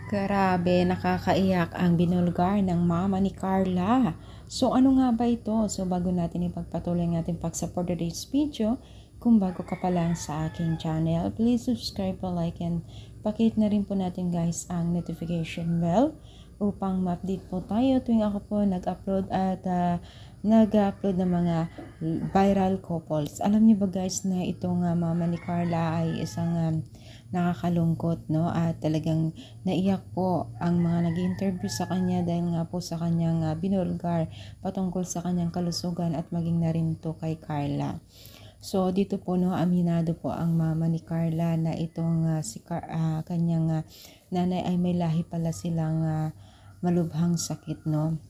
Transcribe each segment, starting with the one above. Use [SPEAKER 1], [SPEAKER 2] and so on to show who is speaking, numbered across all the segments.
[SPEAKER 1] Grabe, nakakaiyak ang binulgar ng mama ni Carla. So ano nga ba ito? So bago natin ipagpatuloy ang ating pag-support today's video, kung bago ka pa lang sa aking channel, please subscribe, like, and pakihit na rin po natin guys ang notification bell upang ma-update po tayo tuwing ako po nag-upload at nag-upload ng mga viral couples. Alam niyo ba guys na itong mama ni Carla ay isang nakakalungkot, no? At talagang naiyak po ang mga nag-interview sa kanya dahil nga po sa kanyang binulgar patungkol sa kanyang kalusugan at maging na rin to kay Carla. So dito po no, aminado po ang mama ni Carla na itong kanyang nanay ay may lahi pala silang malubhang sakit, no.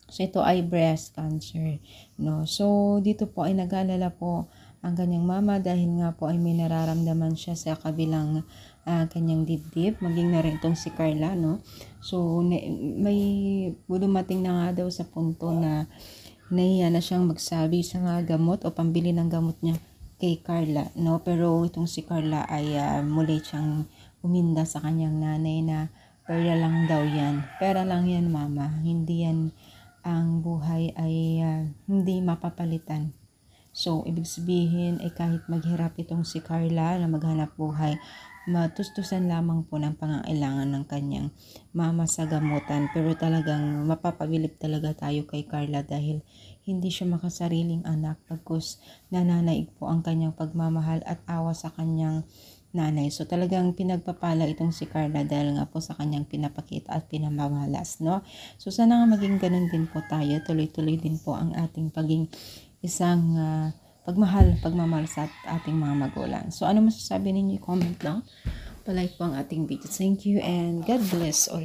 [SPEAKER 1] So ito ay breast cancer, no. So dito po ay nag-alala po ang kanyang mama dahil nga po ay may nararamdaman siya sa kabilang kanyang dibdib, maging na rin itong si Carla, no. So may dumating na nga daw sa punto na nahiya na siyang magsabi sa mga gamot o pambili ng gamot niya kay Carla, no. Pero itong si Carla ay muli siyang uminda sa kanyang nanay na pera lang daw yan. Pera lang yan mama, hindi yan, ang buhay ay hindi mapapalitan. So, ibig sabihin ay kahit maghirap itong si Carla na maghanap buhay, matustusan lamang po ng pangangailangan ng kanyang mama sa gamutan. Pero talagang mapapabilib talaga tayo kay Carla dahil hindi siya makasariling anak pagkus nananaig po ang kanyang pagmamahal at awa sa kanyang nanay. So talagang pinagpapala itong si Carla dahil nga po sa kanyang pinapakita at pinamamalas, no? So sana nga maging ganun din po tayo, tuloy-tuloy din po ang ating paging isang pagmamahal sa ating mga magulang. So ano masasabi ninyo? Comment lang. Palike po ang ating video. Thank you and God bless all.